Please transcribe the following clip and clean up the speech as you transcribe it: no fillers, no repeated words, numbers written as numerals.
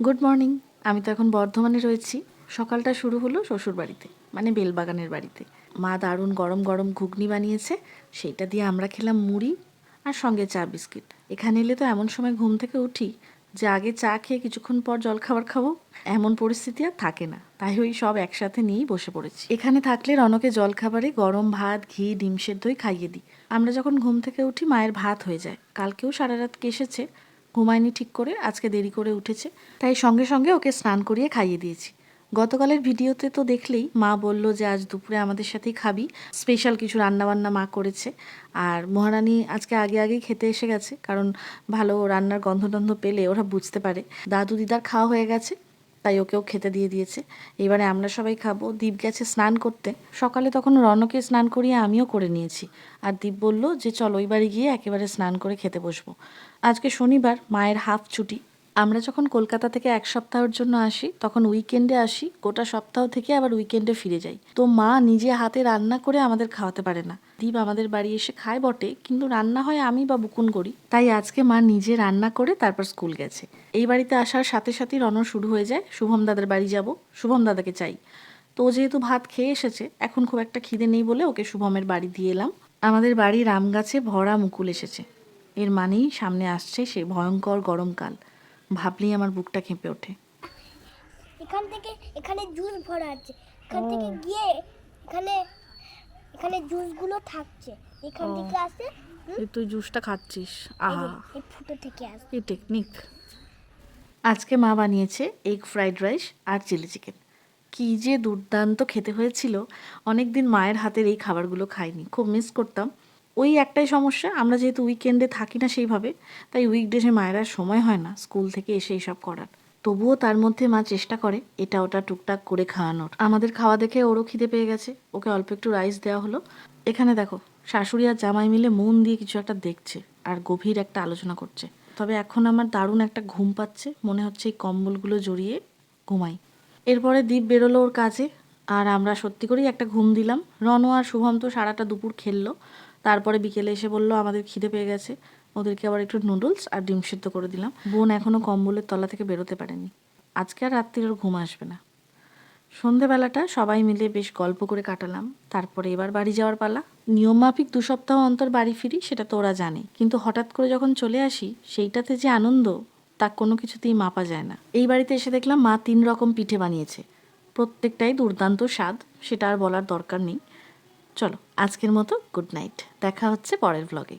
Good morning. আমি তো এখন বর্ধমানে রয়েছি। সকালটা শুরু হলো শ্বশুরবাড়িতে, মানে বেলবাগানের বাড়িতে। মা দারুণ গরম গরম ঘুগনি বানিয়েছে, সেইটা দিয়ে আমরা খেলাম মুড়ি আর সঙ্গে চা বিস্কিট। এখানে এলে তো এমন সময় ঘুম থেকে উঠি যে আগে চা খেয়ে কিছুক্ষণ পর জলখাবার খাবো, এমন পরিস্থিতি আর থাকে না। তাই ওই সব একসাথে নিয়েই বসে পড়েছি। এখানে থাকলে রনকে জলখাবারে গরম ভাত, ঘি, ডিম সেদ্ধই খাইয়ে দিই। আমরা যখন ঘুম থেকে উঠি মায়ের ভাত হয়ে যায়। কালকেও সারা রাত এসেছে, ঘুমায়নি ঠিক করে, আজকে দেরি করে উঠেছে, তাই সঙ্গে সঙ্গে ওকে স্নান করিয়ে খাইয়ে দিয়েছি। গতকালের ভিডিওতে তো দেখলেই মা বলল যে আজ দুপুরে আমাদের সাথেই খাবি, স্পেশাল কিছু রান্নাবান্না মা করেছে। আর মহারানী আজকে আগে আগেই খেতে এসে গেছে, কারণ ভালো রান্নার গন্ধ টন্ধ পেলে ওরা বুঝতে পারে। দাদু দিদার খাওয়া হয়ে গেছে, তাই ওকেও খেতে দিয়ে দিয়েছে। এবারে আমরা সবাই খাবো। দীপ গেছে স্নান করতে, সকালে তখন রনকে স্নান করিয়ে আমিও করে নিয়েছি। আর দীপ বলল যে চল ওই বাড়ি গিয়ে একেবারে স্নান করে খেতে বসবো। আজকে শনিবার, মায়ের হাফ ছুটি। আমরা যখন কলকাতা থেকে এক সপ্তাহের জন্য আসি তখন উইকেন্ডে আসি, গোটা সপ্তাহ থেকে আবার উইকেন্ডে ফিরে যাই। তো মা নিজে হাতে রান্না করে আমাদের খাওয়াতে পারে না। দীপ আমাদের বাড়ি এসে খায় বটে, কিন্তু রান্না হয় আমি বা বুকুন করি। তাই আজকে মা নিজে রান্না করে তারপর স্কুল গেছে। এই বাড়িতে আসার সাথে সাথেই রনর শুরু হয়ে যায় শুভম দাদার বাড়ি যাব, শুভম দাদাকে চাই। তো ও যেহেতু ভাত খেয়ে এসেছে, এখন খুব একটা খিদে নেই বলে ওকে শুভমের বাড়ি দিয়ে এলাম। আমাদের বাড়ির আম গাছে ভরা মুকুল এসেছে, এর মানেই সামনে আসছে সেই ভয়ঙ্কর গরমকাল। ভাবলেই আমার বুকটা কেঁপে ওঠে। এখান থেকে এখানে জুস ভরা আছে, এখান থেকে গিয়ে এখানে এখানে জুসগুলো থাকছে, এখান থেকে আসে। তুই জুসটা খাচ্ছিস? আহা, এই ফুটো থেকে আসে। এই টেকনিক। আজকে মা বানিয়েছে এগ ফ্রাইড রাইস আর চিলি চিকেন। কী যে দুর্দান্ত খেতে হয়েছিল। অনেক দিন মায়ের হাতের এই খাবারগুলো খাইনি, খুব মিস করতাম। ওই একটাই সমস্যা, আমরা যেহেতু উইকেন্ডে থাকি না সেইভাবে, তাই উইকডেজে মায়ের আর সময় হয় না স্কুল থেকে এসে এইসব করার। তবুও তার মধ্যে মা চেষ্টা করে এটা ওটা টুকটাক করে খাওয়ানোর। আমাদের খাওয়া দেখে ওরও খিদে পেয়ে গেছে, ওকে অল্প একটু রাইস দেওয়া হলো। এখানে দেখো, শাশুড়ি আর জামাই মিলে মন দিয়ে কিছু একটা দেখছে আর গভীর একটা আলোচনা করছে। তবে এখন আমার দারুণ একটা ঘুম পাচ্ছে, মনে হচ্ছে এই কম্বলগুলো জড়িয়ে ঘুমাই। এরপরে দীপ বেরোলো ওর কাজে, আর আমরা সত্যি করেই একটা ঘুম দিলাম। রনু আর শুভম তো সারাটা দুপুর খেললো, তারপরে বিকেলে এসে বললো আমাদের খিদে পেয়ে গেছে। ওদেরকে আবার একটু নুডলস আর ডিম সিদ্ধ করে দিলাম। বোন এখনও কম্বলের তলা থেকে বেরোতে পারেনি, আজকে আর রাত্রির ওর ঘুম আসবে না। সন্ধেবেলাটা সবাই মিলে বেশ গল্প করে কাটালাম। তারপরে এবার বাড়ি যাওয়ার পালা। নিয়মমাফিক 2 সপ্তাহ অন্তর বাড়ি ফিরি, সেটা তো ওরা জানে, কিন্তু হঠাৎ করে যখন চলে আসি সেইটাতে যে আনন্দ তা কোনো কিছুতেই মাপা যায় না। এই বাড়িতে এসে দেখলাম মা 3 রকম পিঠে বানিয়েছে, প্রত্যেকটাই দুর্দান্ত স্বাদ, সেটা আর বলার দরকার নেই। চলো আজকের মতো গুড নাইট, দেখা হচ্ছে পরের ব্লগে।